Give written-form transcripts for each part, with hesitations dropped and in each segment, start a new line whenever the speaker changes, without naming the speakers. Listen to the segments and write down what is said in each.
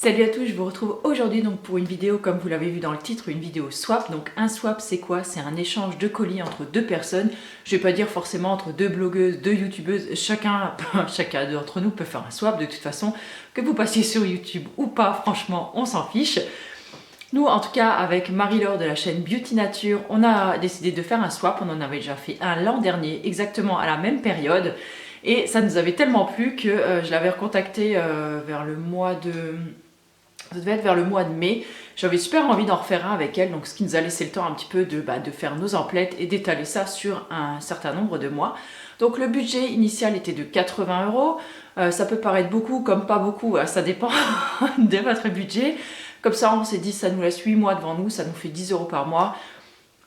Salut à tous, je vous retrouve aujourd'hui donc pour une vidéo, comme vous l'avez vu dans le titre, une vidéo swap. Donc un swap c'est quoi? C'est un échange de colis entre deux personnes. Je vais pas dire forcément entre deux blogueuses, deux youtubeuses, chacun d'entre nous peut faire un swap de toute façon. Que vous passiez sur YouTube ou pas, franchement on s'en fiche. Nous en tout cas avec Marie-Laure de la chaîne Beauty Nature, on a décidé de faire un swap. On en avait déjà fait un l'an dernier, exactement à la même période. Et ça nous avait tellement plu que je l'avais recontacté vers le mois de... Ça devait être vers le mois de mai. J'avais super envie d'en refaire un avec elle, donc ce qui nous a laissé le temps un petit peu de faire nos emplettes et d'étaler ça sur un certain nombre de mois. Donc le budget initial était de 80 €. Ça peut paraître beaucoup comme pas beaucoup, ça dépend de votre budget. Comme ça, on s'est dit, ça nous laisse 8 mois devant nous, ça nous fait 10 € par mois.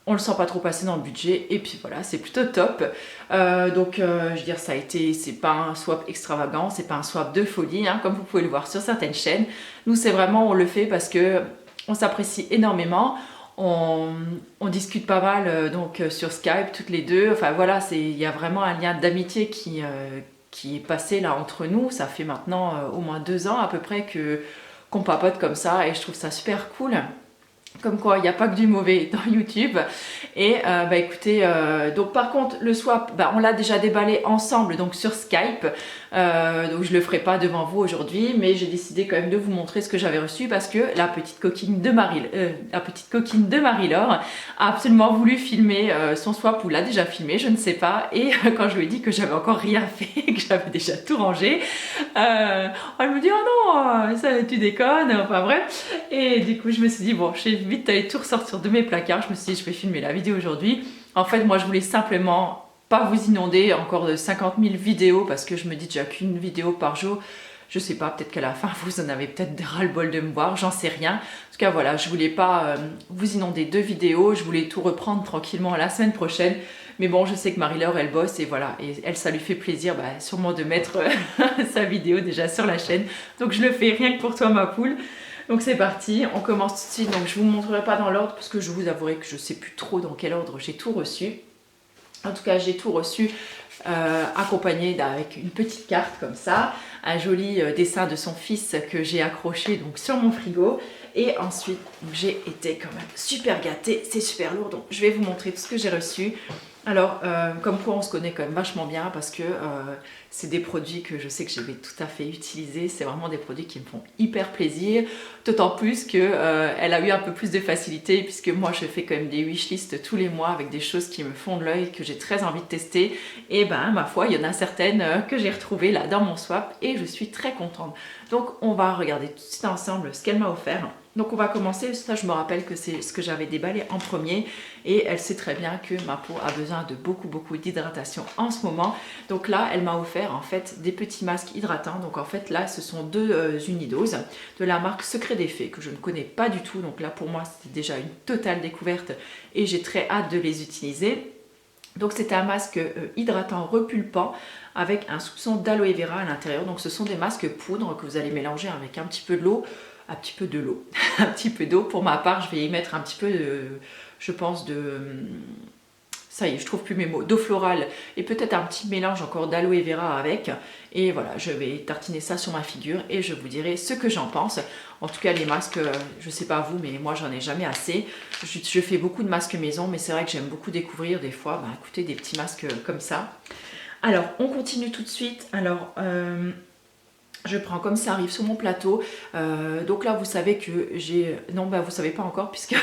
On le sent pas trop passer dans le budget et puis voilà, c'est plutôt top. Je veux dire, c'est pas un swap extravagant, c'est pas un swap de folie, hein, comme vous pouvez le voir sur certaines chaînes. Nous, c'est vraiment, on le fait parce que on s'apprécie énormément. On discute pas mal sur Skype toutes les deux. Enfin voilà, il y a vraiment un lien d'amitié qui est passé là entre nous. Ça fait maintenant au moins 2 ans à peu près qu'on papote comme ça et je trouve ça super cool. Comme quoi, il n'y a pas que du mauvais dans YouTube. Et écoutez, donc par contre, le swap, on l'a déjà déballé ensemble donc sur Skype. Donc je le ferai pas devant vous aujourd'hui, mais j'ai décidé quand même de vous montrer ce que j'avais reçu parce que la petite coquine de Marie-Laure a absolument voulu filmer son swap ou l'a déjà filmé, je ne sais pas. Et quand je lui ai dit que j'avais encore rien fait, que j'avais déjà tout rangé, elle me dit oh non, ça tu déconnes, enfin bref. Et du coup je me suis dit bon, je vais vite aller tout ressortir de mes placards. Je me suis dit je vais filmer la vidéo aujourd'hui. En fait moi je voulais simplement pas vous inonder encore de 50 000 vidéos parce que je me dis déjà qu'une vidéo par jour, je sais pas, peut-être qu'à la fin vous en avez peut-être ras-le-bol de me voir, j'en sais rien. En tout cas voilà, je voulais pas vous inonder de vidéos, je voulais tout reprendre tranquillement la semaine prochaine. Mais bon, je sais que Marie-Laure elle bosse et voilà, et elle ça lui fait plaisir sûrement de mettre sa vidéo déjà sur la chaîne. Donc je le fais rien que pour toi ma poule. Donc c'est parti, on commence tout de suite. Donc je vous montrerai pas dans l'ordre parce que je vous avouerai que je sais plus trop dans quel ordre j'ai tout reçu. En tout cas, j'ai tout reçu accompagné avec une petite carte comme ça, un joli dessin de son fils que j'ai accroché donc sur mon frigo. Et ensuite, j'ai été quand même super gâtée, c'est super lourd, donc je vais vous montrer tout ce que j'ai reçu. Alors, comme quoi on se connaît quand même vachement bien parce que c'est des produits que je sais que je vais tout à fait utiliser. C'est vraiment des produits qui me font hyper plaisir. D'autant plus qu'elle a eu un peu plus de facilité puisque moi je fais quand même des wishlists tous les mois avec des choses qui me font de l'œil, que j'ai très envie de tester. Et ma foi, il y en a certaines que j'ai retrouvées là dans mon swap et je suis très contente. Donc on va regarder tout de suite ensemble ce qu'elle m'a offert. Donc on va commencer, ça je me rappelle que c'est ce que j'avais déballé en premier et elle sait très bien que ma peau a besoin de beaucoup d'hydratation en ce moment. Donc là elle m'a offert en fait des petits masques hydratants. Donc en fait là ce sont deux unidoses de la marque Secret des Fées que je ne connais pas du tout. Donc là pour moi c'était déjà une totale découverte et j'ai très hâte de les utiliser. Donc c'était un masque hydratant repulpant avec un soupçon d'aloe vera à l'intérieur. Donc ce sont des masques poudre que vous allez mélanger avec un petit peu de l'eau. Un petit peu de l'eau, un petit peu d'eau. Pour ma part, je vais y mettre un petit peu, je pense, ça y est, je trouve plus mes mots, d'eau florale et peut-être un petit mélange encore d'aloe vera avec. Et voilà, je vais tartiner ça sur ma figure et je vous dirai ce que j'en pense. En tout cas, les masques, je sais pas vous, mais moi, j'en ai jamais assez. Je fais beaucoup de masques maison, mais c'est vrai que j'aime beaucoup découvrir des fois, écoutez, des petits masques comme ça. Alors, on continue tout de suite. Alors, je prends comme ça arrive sur mon plateau. Donc là, vous savez que j'ai... Non, vous savez pas encore puisque...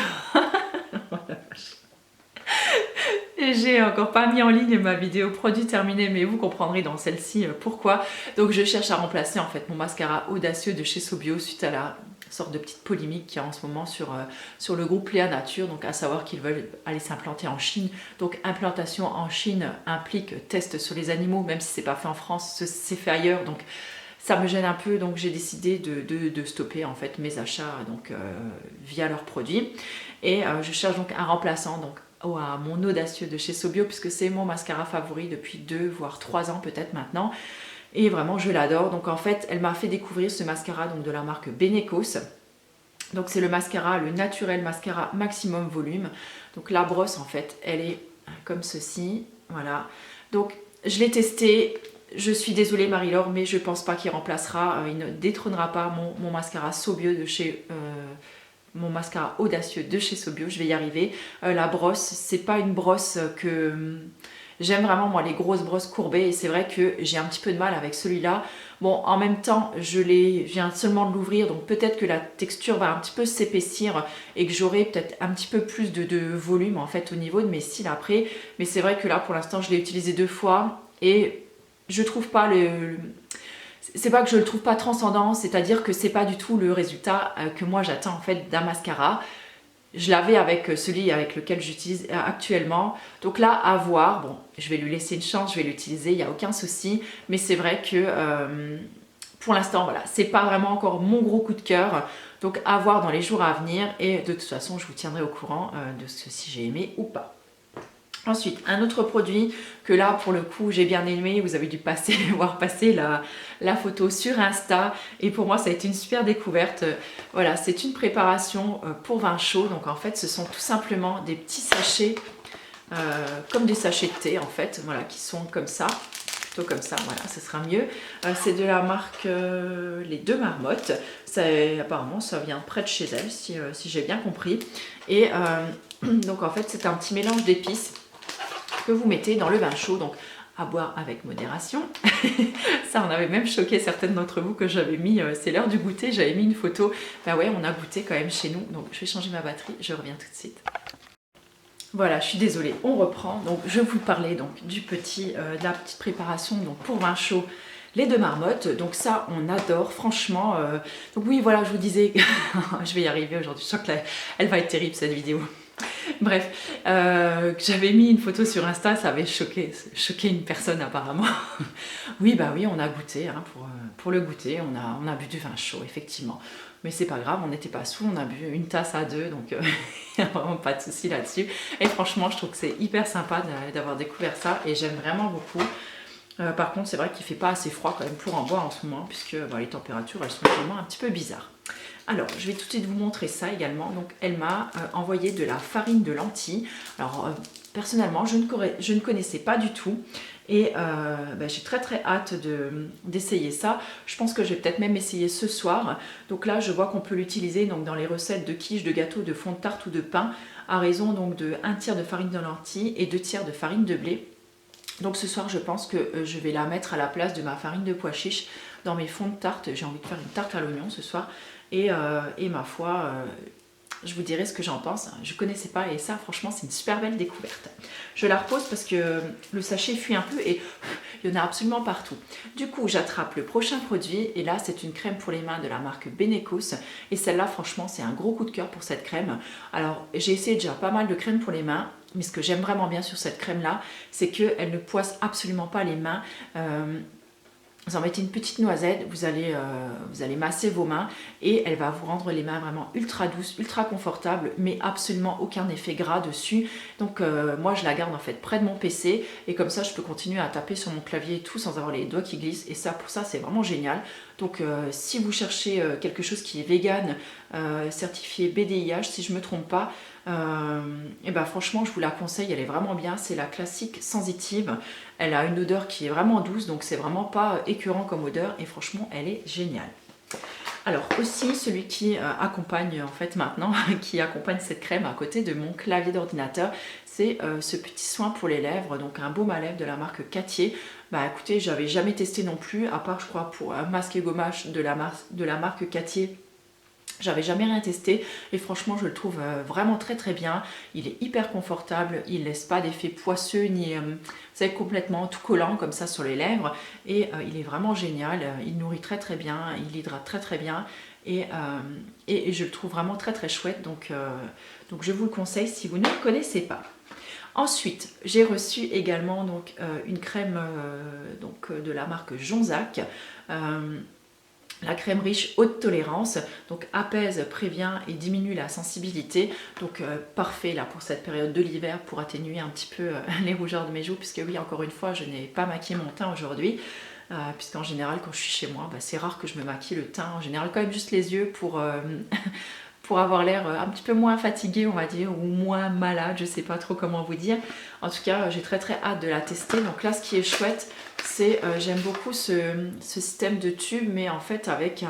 J'ai encore pas mis en ligne ma vidéo produit terminée, mais vous comprendrez dans celle-ci pourquoi. Donc je cherche à remplacer en fait mon mascara audacieux de chez Sobio suite à la sorte de petite polémique qu'il y a en ce moment sur le groupe Léa Nature, donc à savoir qu'ils veulent aller s'implanter en Chine. Donc implantation en Chine implique test sur les animaux, même si c'est pas fait en France, c'est fait ailleurs. Donc ça me gêne un peu, donc j'ai décidé de stopper en fait mes achats via leurs produits. Et je cherche donc un remplaçant donc à mon audacieux de chez Sobio puisque c'est mon mascara favori depuis 2 voire 3 ans peut-être maintenant. Et vraiment je l'adore. Donc en fait elle m'a fait découvrir ce mascara donc de la marque Benecos. Donc c'est le mascara, le naturel mascara maximum volume. Donc la brosse en fait elle est comme ceci, voilà. Donc je l'ai testé. je suis désolée Marie-Laure, mais je pense pas qu'il remplacera, il ne détrônera pas mon mascara Sobio de chez... mon mascara audacieux de chez Sobio, je vais y arriver. La brosse, c'est pas une brosse que j'aime vraiment, moi, les grosses brosses courbées, et c'est vrai que j'ai un petit peu de mal avec celui-là. Bon, en même temps, je viens seulement de l'ouvrir, donc peut-être que la texture va un petit peu s'épaissir et que j'aurai peut-être un petit peu plus de volume en fait au niveau de mes cils après. Mais c'est vrai que là, pour l'instant, je l'ai utilisé 2 fois et je trouve pas c'est pas que je le trouve pas transcendant, c'est-à-dire que c'est pas du tout le résultat que moi j'attends en fait d'un mascara. Je l'avais avec celui avec lequel j'utilise actuellement. Donc là, à voir. Bon, je vais lui laisser une chance, je vais l'utiliser, il n'y a aucun souci. Mais c'est vrai que pour l'instant, voilà, c'est pas vraiment encore mon gros coup de cœur. Donc à voir dans les jours à venir. Et de toute façon, je vous tiendrai au courant de si j'ai aimé ou pas. Ensuite, un autre produit que là, pour le coup, j'ai bien aimé. Vous avez dû voir passer la photo sur Insta. Et pour moi, ça a été une super découverte. Voilà, c'est une préparation pour vin chaud. Donc en fait, ce sont tout simplement des petits sachets, comme des sachets de thé en fait, voilà, qui sont comme ça. Plutôt comme ça, voilà, ce sera mieux. C'est de la marque Les Deux Marmottes. Apparemment, ça vient près de chez elle, si j'ai bien compris. Et donc en fait, c'est un petit mélange d'épices que vous mettez dans le vin chaud, donc à boire avec modération. Ça, on avait même choqué certaines d'entre vous que j'avais mis, c'est l'heure du goûter, j'avais mis une photo. Ben ouais, on a goûté quand même chez nous, donc je vais changer ma batterie, je reviens tout de suite. Voilà, je suis désolée, on reprend. Donc je vous parlais donc de la petite préparation donc pour vin chaud, les Deux Marmottes. Donc ça, on adore, franchement. Donc oui, voilà, je vous disais, je vais y arriver aujourd'hui. Je sens qu'elle va être terrible cette vidéo. Bref, j'avais mis une photo sur Insta, ça avait choqué une personne apparemment. Oui, bah oui, on a goûté, hein, pour le goûter, on a bu du vin chaud, effectivement. Mais c'est pas grave, on n'était pas sous, on a bu une tasse à 2, donc il n'y a vraiment pas de souci là-dessus. Et franchement, je trouve que c'est hyper sympa d'avoir découvert ça et j'aime vraiment beaucoup. Par contre, c'est vrai qu'il ne fait pas assez froid quand même pour en boire en ce moment, puisque les températures, elles sont vraiment un petit peu bizarres. Alors, je vais tout de suite vous montrer ça également. Donc, elle m'a envoyé de la farine de lentilles. Alors, personnellement, je ne connaissais pas du tout. Et j'ai très hâte d'essayer ça. Je pense que je vais peut-être même essayer ce soir. Donc là, je vois qu'on peut l'utiliser dans les recettes de quiche, de gâteau, de fond de tarte ou de pain, à raison donc de 1 tiers de farine de lentilles et 2 tiers de farine de blé. Donc ce soir, je pense que je vais la mettre à la place de ma farine de pois chiche dans mes fonds de tarte. J'ai envie de faire une tarte à l'oignon ce soir. Et ma foi, je vous dirai ce que j'en pense. Je ne connaissais pas et ça, franchement, c'est une super belle découverte. Je la repose parce que le sachet fuit un peu et il y en a absolument partout. Du coup, j'attrape le prochain produit et là, c'est une crème pour les mains de la marque Benecos. Et celle-là, franchement, c'est un gros coup de cœur pour cette crème. Alors, j'ai essayé déjà pas mal de crèmes pour les mains. Mais ce que j'aime vraiment bien sur cette crème-là, c'est qu'elle ne poisse absolument pas les mains. Vous en mettez une petite noisette, vous allez masser vos mains et elle va vous rendre les mains vraiment ultra douces, ultra confortables, mais absolument aucun effet gras dessus. Donc moi je la garde en fait près de mon PC et comme ça je peux continuer à taper sur mon clavier et tout sans avoir les doigts qui glissent et ça pour ça c'est vraiment génial. Donc si vous cherchez quelque chose qui est vegan, certifié BDIH si je ne me trompe pas, et ben franchement je vous la conseille, elle est vraiment bien, c'est la classique sensitive, elle a une odeur qui est vraiment douce donc c'est vraiment pas écœurant comme odeur et franchement elle est géniale. Alors aussi celui qui accompagne en fait maintenant, qui accompagne cette crème à côté de mon clavier d'ordinateur, c'est ce petit soin pour les lèvres, donc un baume à lèvres de la marque Cattier. Bah écoutez, j'avais jamais testé non plus, à part je crois pour un masque et gommage de la marque Cattier. J'avais jamais rien testé et franchement je le trouve vraiment très bien. Il est hyper confortable, il laisse pas d'effet poisseux ni vous savez, complètement tout collant comme ça sur les lèvres et il est vraiment génial. Il nourrit très bien, il hydrate très bien et je le trouve vraiment très chouette donc je vous le conseille si vous ne le connaissez pas. Ensuite, j'ai reçu également donc, une crème de la marque Jonzac. La crème riche haute tolérance, donc apaise, prévient et diminue la sensibilité. Donc parfait là pour cette période de l'hiver pour atténuer un petit peu les rougeurs de mes joues. Puisque oui, encore une fois, je n'ai pas maquillé mon teint aujourd'hui. Puisqu'en général, quand je suis chez moi, c'est rare que je me maquille le teint. En général, quand même juste les yeux pour pour avoir l'air un petit peu moins fatiguée, on va dire, ou moins malade, je sais pas trop comment vous dire. En tout cas, j'ai très hâte de la tester. Donc là, ce qui est chouette, c'est j'aime beaucoup ce système de tube, mais en fait avec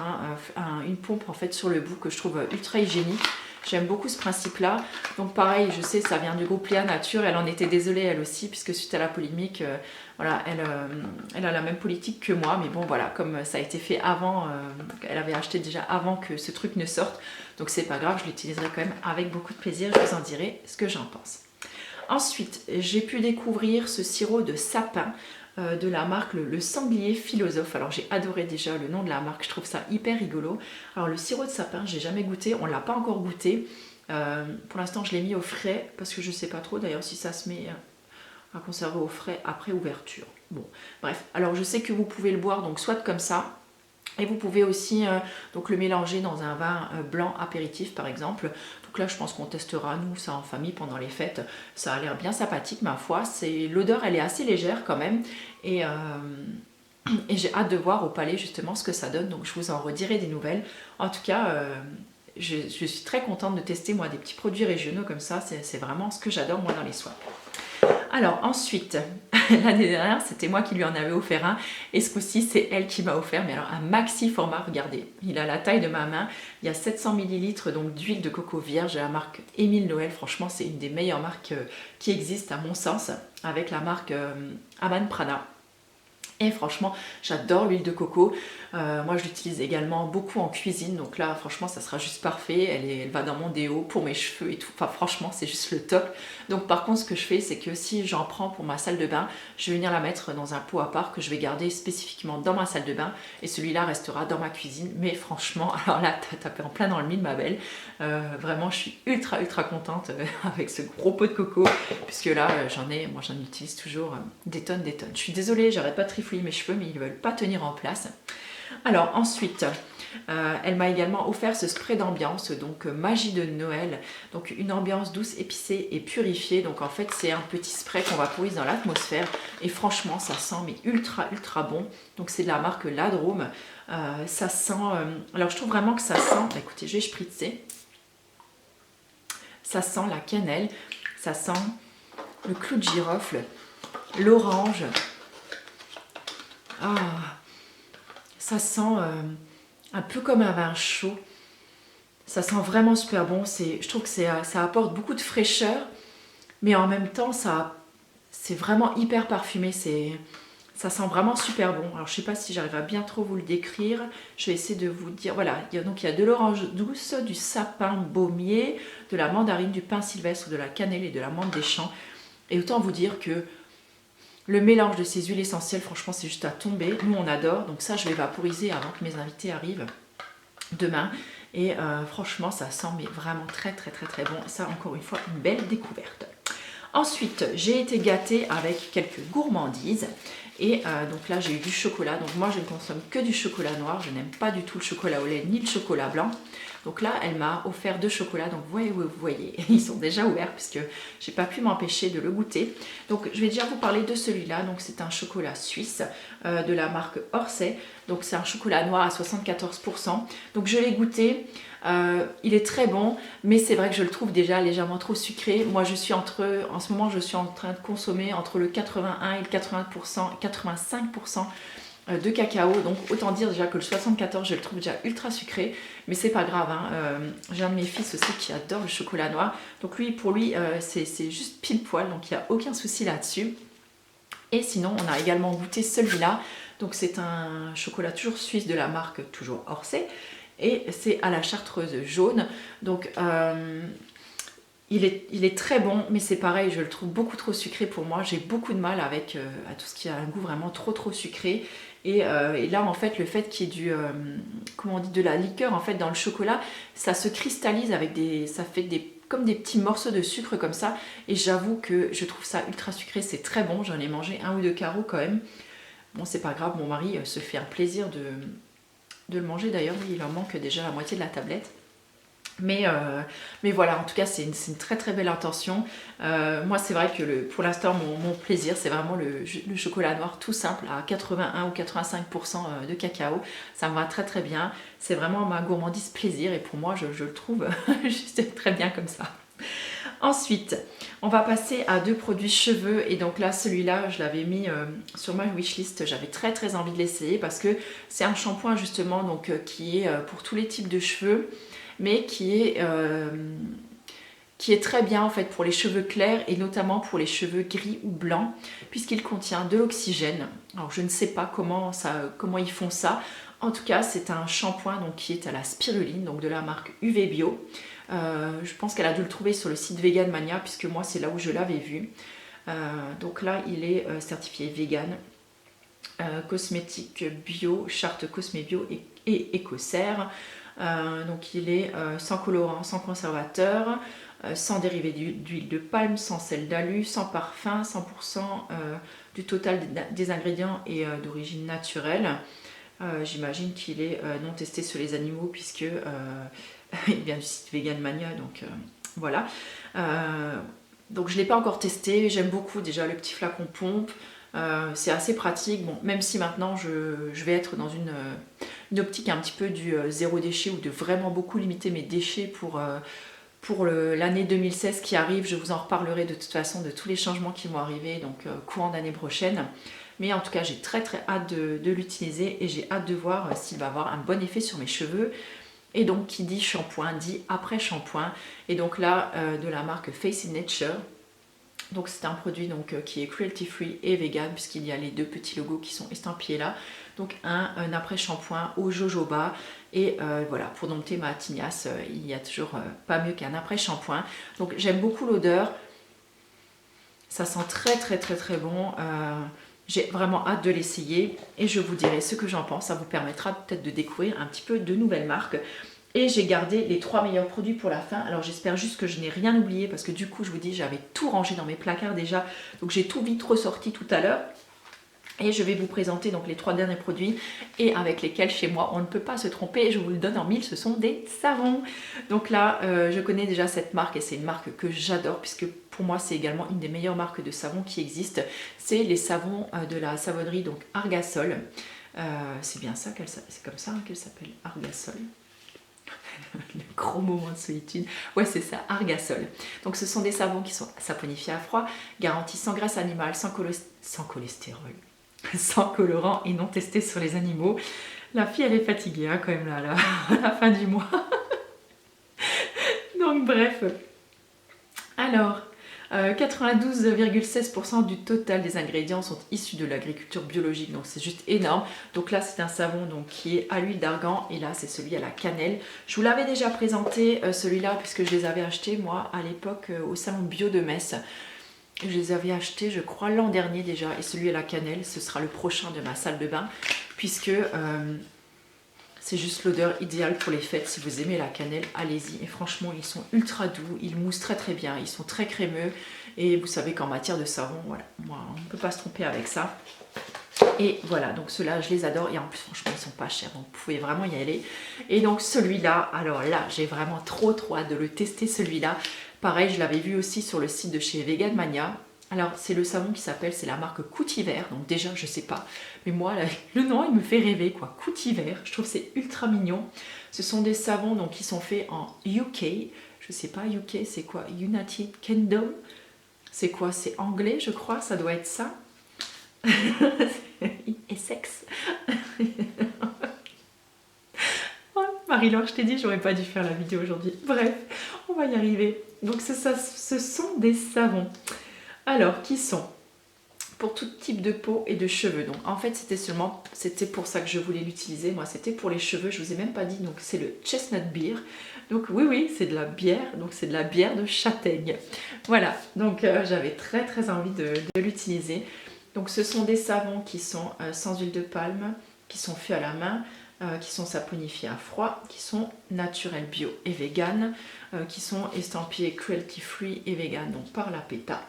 une pompe en fait sur le bout que je trouve ultra hygiénique. J'aime beaucoup ce principe-là. Donc pareil, je sais, ça vient du groupe Léa Nature. Elle en était désolée elle aussi, puisque suite à la polémique, voilà, elle a la même politique que moi. Mais bon, voilà, comme ça a été fait avant, elle avait acheté déjà avant que ce truc ne sorte. Donc c'est pas grave, je l'utiliserai quand même avec beaucoup de plaisir. Je vous en dirai ce que j'en pense. Ensuite, j'ai pu découvrir ce sirop de sapin de la marque le Sanglier Philosophe. Alors j'ai adoré déjà le nom de la marque, je trouve ça hyper rigolo. Alors le sirop de sapin, j'ai jamais goûté, on l'a pas encore goûté. Pour l'instant je l'ai mis au frais parce que je sais pas trop d'ailleurs si ça se met à conserver au frais après ouverture. Bon, bref, alors je sais que vous pouvez le boire donc soit comme ça, et vous pouvez aussi donc le mélanger dans un vin blanc apéritif par exemple. Donc là je pense qu'on testera nous ça en famille pendant les fêtes. Ça a l'air bien sympathique ma foi. L'odeur elle est assez légère quand même. Et j'ai hâte de voir au palais justement ce que ça donne. Donc je vous en redirai des nouvelles. En tout cas je suis très contente de tester moi des petits produits régionaux comme ça. C'est vraiment ce que j'adore moi dans les soins. Alors ensuite, l'année dernière, c'était moi qui lui en avais offert un. Et ce coup-ci, c'est elle qui m'a offert, mais alors un maxi format, regardez. Il a la taille de ma main. Il y a 700 ml donc d'huile de coco vierge de la marque Émile Noël. Franchement, c'est une des meilleures marques qui existent à mon sens, avec la marque Aman Prana. Et franchement, j'adore l'huile de coco. Moi, je l'utilise également beaucoup en cuisine. Donc là, franchement, ça sera juste parfait. Elle va dans mon déo pour mes cheveux et tout. Enfin, franchement, c'est juste le top. Donc par contre, ce que je fais, c'est que si j'en prends pour ma salle de bain, je vais venir la mettre dans un pot à part que je vais garder spécifiquement dans ma salle de bain. Et celui-là restera dans ma cuisine. Mais franchement, alors là, t'as tapé en plein dans le mille, ma belle. Vraiment, je suis ultra contente avec ce gros pot de coco. Puisque là, moi j'en utilise toujours des tonnes. Je suis désolée, j'arrête pas de trifouiller mes cheveux, mais ils ne veulent pas tenir en place. Alors ensuite, elle m'a également offert ce spray d'ambiance, donc Magie de Noël, donc une ambiance douce, épicée et purifiée. Donc en fait c'est un petit spray qu'on vaporise dans l'atmosphère et franchement ça sent mais ultra bon. Donc c'est de la marque Ladrome. Ça sent, alors je trouve vraiment que ça sent, écoutez je vais spritzer, ça sent la cannelle, ça sent le clou de girofle, l'orange. Ah, ça sent un peu comme un vin chaud. Ça sent vraiment super bon. Je trouve que ça apporte beaucoup de fraîcheur, mais en même temps, c'est vraiment hyper parfumé. Ça sent vraiment super bon. Alors, je ne sais pas si j'arrive à bien trop vous le décrire. Je vais essayer de vous dire. Voilà, donc il y a de l'orange douce, du sapin baumier, de la mandarine, du pin sylvestre, de la cannelle et de la menthe des champs. Et autant vous dire que le mélange de ces huiles essentielles, franchement, c'est juste à tomber. Nous, on adore. Donc ça, je vais vaporiser avant que mes invités arrivent demain. Et franchement, ça sent mais vraiment très bon. Ça, encore une fois, une belle découverte. Ensuite, j'ai été gâtée avec quelques gourmandises. Et donc là, j'ai eu du chocolat. Donc moi, je ne consomme que du chocolat noir. Je n'aime pas du tout le chocolat au lait ni le chocolat blanc. Donc là, elle m'a offert 2 chocolats. Donc vous voyez, ils sont déjà ouverts puisque j'ai pas pu m'empêcher de le goûter. Donc je vais déjà vous parler de celui-là. Donc c'est un chocolat suisse de la marque Orsay. Donc c'est un chocolat noir à 74%. Donc je l'ai goûté. Il est très bon, mais c'est vrai que je le trouve déjà légèrement trop sucré. Moi, en ce moment, je suis en train de consommer entre le 81 et le 85% de cacao. Donc autant dire déjà que le 74, je le trouve déjà ultra sucré, mais c'est pas grave. Hein. J'ai un de mes fils aussi qui adore le chocolat noir. Donc pour lui, c'est juste pile poil, donc il n'y a aucun souci là-dessus. Et sinon, on a également goûté celui-là. Donc c'est un chocolat toujours suisse de la marque toujours Orsay. Et c'est à la chartreuse jaune. Donc il est très bon, mais c'est pareil, je le trouve beaucoup trop sucré pour moi. J'ai beaucoup de mal avec à tout ce qui a un goût vraiment trop sucré. Et là en fait le fait qu'il y ait de la liqueur en fait dans le chocolat, ça se cristallise avec ça fait comme des petits morceaux de sucre comme ça. Et j'avoue que je trouve ça ultra sucré, c'est très bon. J'en ai mangé 1 ou 2 carreaux quand même. Bon, c'est pas grave, mon mari se fait un plaisir de le manger. D'ailleurs, il en manque déjà la moitié de la tablette. Mais voilà, en tout cas, c'est une très très belle intention. Moi, c'est vrai que pour l'instant, mon plaisir, c'est vraiment le chocolat noir tout simple à 81 ou 85% de cacao. Ça me va très très bien. C'est vraiment ma gourmandise plaisir et pour moi, je le trouve juste très bien comme ça. Ensuite, on va passer à 2 produits cheveux et donc là, celui-là, je l'avais mis sur ma wishlist. J'avais très très envie de l'essayer parce que c'est un shampoing justement donc, qui est pour tous les types de cheveux mais qui est très bien en fait pour les cheveux clairs et notamment pour les cheveux gris ou blancs puisqu'il contient de l'oxygène. Alors je ne sais pas comment ils font ça. En tout cas, c'est un shampoing donc, qui est à la spiruline, donc de la marque UV Bio. Je pense qu'elle a dû le trouver sur le site Vegan Mania puisque moi c'est là où je l'avais vu. Donc là, il est certifié vegan, cosmétique bio, charte Cosmé Bio et Écocert. Donc il est sans colorant, sans conservateur, sans dérivé d'huile de palme, sans sel d'alu, sans parfum, 100% du total des ingrédients est d'origine naturelle. J'imagine qu'il est non testé sur les animaux puisque il vient du site Vegan Mania, donc voilà. Donc je ne l'ai pas encore testé, j'aime beaucoup déjà le petit flacon pompe. C'est assez pratique, bon, même si maintenant je vais être dans une optique un petit peu du zéro déchet ou de vraiment beaucoup limiter mes déchets pour l'année 2016 qui arrive. Je vous en reparlerai de toute façon de tous les changements qui vont arriver, donc courant d'année prochaine. Mais en tout cas, j'ai très très hâte de l'utiliser et j'ai hâte de voir s'il va avoir un bon effet sur mes cheveux. Et donc, qui dit shampoing, dit après shampoing. Et donc là, de la marque Face in Nature. Donc c'est un produit donc, qui est cruelty free et vegan puisqu'il y a les 2 petits logos qui sont estampillés là. Donc un après shampoing au jojoba et voilà, pour dompter ma tignasse, il n'y a toujours pas mieux qu'un après shampoing. Donc j'aime beaucoup l'odeur, ça sent très très très très bon. J'ai vraiment hâte de l'essayer et je vous dirai ce que j'en pense. Ça vous permettra peut-être de découvrir un petit peu de nouvelles marques. Et j'ai gardé les 3 meilleurs produits pour la fin. Alors j'espère juste que je n'ai rien oublié parce que du coup je vous dis j'avais tout rangé dans mes placards déjà. Donc j'ai tout vite ressorti tout à l'heure. Et je vais vous présenter donc les 3 derniers produits et avec lesquels chez moi on ne peut pas se tromper. Je vous le donne en mille, ce sont des savons. Donc là je connais déjà cette marque et c'est une marque que j'adore puisque pour moi c'est également une des meilleures marques de savons qui existent. C'est les savons de la savonnerie donc Argasol. C'est bien ça, c'est comme ça qu'elle s'appelle, Argasol. Le gros moment de solitude. Ouais, c'est ça, Argasol. Donc ce sont des savons qui sont saponifiés à froid, garantis sans graisse animale, sans cholestérol, sans colorant et non testés sur les animaux. La fille, elle est fatiguée hein, quand même là, à la fin du mois. Donc bref. Alors, 92,16% du total des ingrédients sont issus de l'agriculture biologique, donc c'est juste énorme. Donc là c'est un savon donc, qui est à l'huile d'argan et là c'est celui à la cannelle. Je vous l'avais déjà présenté celui-là puisque je les avais achetés moi à l'époque au salon bio de Metz. Je les avais achetés je crois l'an dernier déjà et celui à la cannelle ce sera le prochain de ma salle de bain puisque c'est juste l'odeur idéale pour les fêtes. Si vous aimez la cannelle, allez-y. Et franchement, ils sont ultra doux, ils moussent très très bien, ils sont très crémeux. Et vous savez qu'en matière de savon, voilà, moi, on ne peut pas se tromper avec ça. Et voilà, donc ceux-là, je les adore. Et en plus, franchement, ils sont pas chers, donc vous pouvez vraiment y aller. Et donc celui-là, alors là, j'ai vraiment trop hâte de le tester, celui-là. Pareil, je l'avais vu aussi sur le site de chez Vegan Mania. Alors, c'est le savon qui s'appelle, c'est la marque Coutiver, donc déjà, je sais pas. Mais moi, le nom, il me fait rêver, quoi. Coutiver, je trouve que c'est ultra mignon. Ce sont des savons donc, qui sont faits en UK. Je sais pas, UK, c'est quoi? United Kingdom? C'est quoi? C'est anglais, je crois, ça doit être ça. Essex. Oh, Marie-Laure, je t'ai dit, j'aurais pas dû faire la vidéo aujourd'hui. Bref, on va y arriver. Donc, ce sont des savons. Alors, qui sont pour tout type de peau et de cheveux. Donc, en fait, c'était pour ça que je voulais l'utiliser. Moi, c'était pour les cheveux. Je vous ai même pas dit. Donc, c'est le Chestnut Beer. Donc, oui, c'est de la bière. Donc, c'est de la bière de châtaigne. Voilà. Donc, j'avais très, très envie de l'utiliser. Donc, ce sont des savons qui sont sans huile de palme, qui sont faits à la main, qui sont saponifiés à froid, qui sont naturels, bio et vegan, qui sont estampillés cruelty free et vegan, donc par la PETA.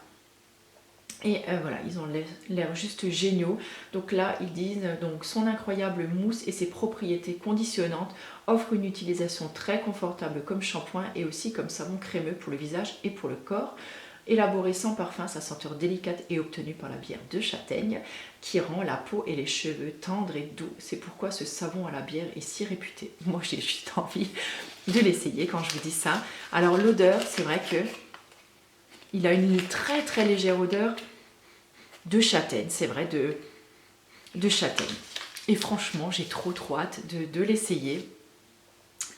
Et voilà, ils ont l'air juste géniaux. Donc là, ils disent donc son incroyable mousse et ses propriétés conditionnantes offrent une utilisation très confortable comme shampoing et aussi comme savon crémeux pour le visage et pour le corps. Élaboré sans parfum, sa senteur délicate est obtenue par la bière de châtaigne qui rend la peau et les cheveux tendres et doux. C'est pourquoi ce savon à la bière est si réputé. Moi, j'ai juste envie de l'essayer quand je vous dis ça. Alors l'odeur, c'est vrai que il a une très très légère odeur de châtaigne, c'est vrai, de châtaigne. Et franchement, j'ai trop hâte de l'essayer.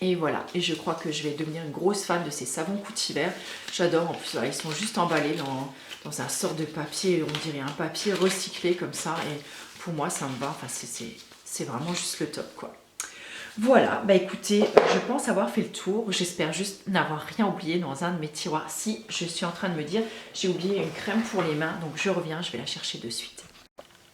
Et voilà, et je crois que je vais devenir une grosse fan de ces savons Coutyver. J'adore, en plus, voilà, ils sont juste emballés dans un sort de papier, on dirait un papier recyclé comme ça. Et pour moi, ça me va, enfin, c'est vraiment juste le top, quoi. Voilà, bah écoutez, je pense avoir fait le tour. J'espère juste n'avoir rien oublié dans un de mes tiroirs. Si, je suis en train de me dire, j'ai oublié une crème pour les mains, donc je reviens, je vais la chercher de suite.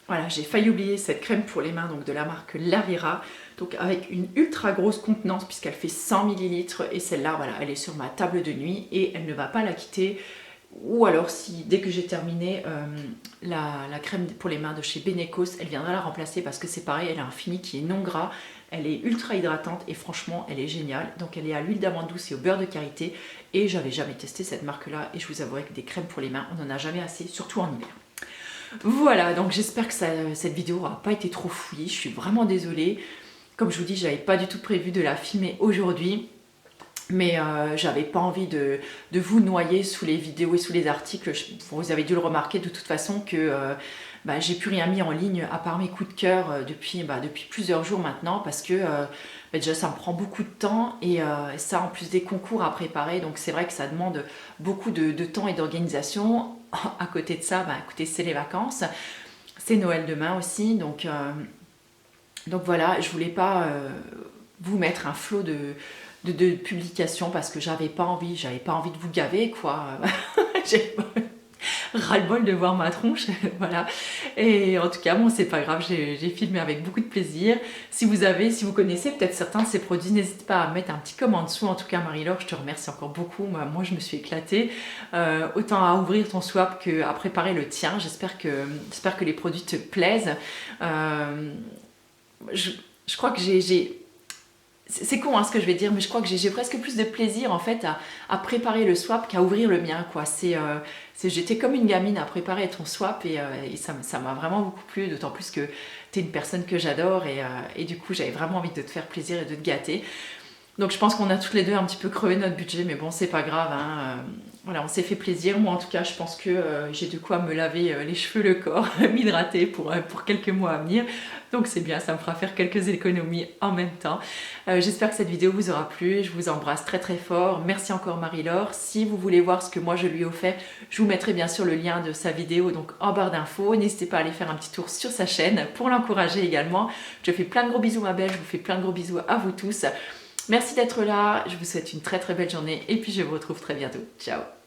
Voilà, j'ai failli oublier cette crème pour les mains, donc de la marque Lavera, donc avec une ultra grosse contenance puisqu'elle fait 100 ml. Et celle-là, voilà, elle est sur ma table de nuit et elle ne va pas la quitter. Ou alors si dès que j'ai terminé la crème pour les mains de chez Benecos, elle viendra la remplacer parce que c'est pareil, elle a un fini qui est non gras, elle est ultra hydratante et franchement elle est géniale. Donc elle est à l'huile d'amande douce et au beurre de karité et j'avais jamais testé cette marque là et je vous avouerai que des crèmes pour les mains on n'en a jamais assez, surtout en hiver. Voilà, donc j'espère que cette vidéo n'aura pas été trop fouillie, je suis vraiment désolée. Comme je vous dis, j'avais pas du tout prévu de la filmer aujourd'hui. Mais j'avais pas envie de vous noyer sous les vidéos et sous les articles. Vous avez dû le remarquer de toute façon que j'ai plus rien mis en ligne à part mes coups de cœur depuis plusieurs jours maintenant parce que déjà ça me prend beaucoup de temps et ça en plus des concours à préparer, donc c'est vrai que ça demande beaucoup de temps et d'organisation. À côté de ça, écoutez, c'est les vacances, c'est Noël demain aussi, donc voilà, je voulais pas vous mettre un flot de publications parce que j'avais pas envie de vous gaver, quoi. J'ai ras-le-bol de voir ma tronche, voilà. Et en tout cas, bon, c'est pas grave, j'ai filmé avec beaucoup de plaisir. Si vous connaissez peut-être certains de ces produits, n'hésitez pas à mettre un petit comment en dessous. En tout cas, Marie-Laure, je te remercie encore beaucoup. Moi, je me suis éclatée, autant à ouvrir ton swap qu'à préparer le tien. J'espère que les produits te plaisent. Je crois que c'est con ce que je vais dire, mais je crois que j'ai presque plus de plaisir en fait à préparer le swap qu'à ouvrir le mien, quoi. J'étais comme une gamine à préparer ton swap et ça m'a vraiment beaucoup plu, d'autant plus que tu es une personne que j'adore et du coup j'avais vraiment envie de te faire plaisir et de te gâter. Donc je pense qu'on a toutes les deux un petit peu crevé notre budget, mais bon, c'est pas grave, hein. Voilà, on s'est fait plaisir. Moi en tout cas, je pense que j'ai de quoi me laver les cheveux, le corps, m'hydrater pour quelques mois à venir. Donc c'est bien, ça me fera faire quelques économies en même temps. J'espère que cette vidéo vous aura plu. Je vous embrasse très très fort. Merci encore Marie-Laure. Si vous voulez voir ce que moi je lui ai offert, je vous mettrai bien sûr le lien de sa vidéo donc en barre d'infos. N'hésitez pas à aller faire un petit tour sur sa chaîne pour l'encourager également. Je fais plein de gros bisous ma belle, je vous fais plein de gros bisous à vous tous. Merci d'être là, je vous souhaite une très très belle journée et puis je vous retrouve très bientôt. Ciao!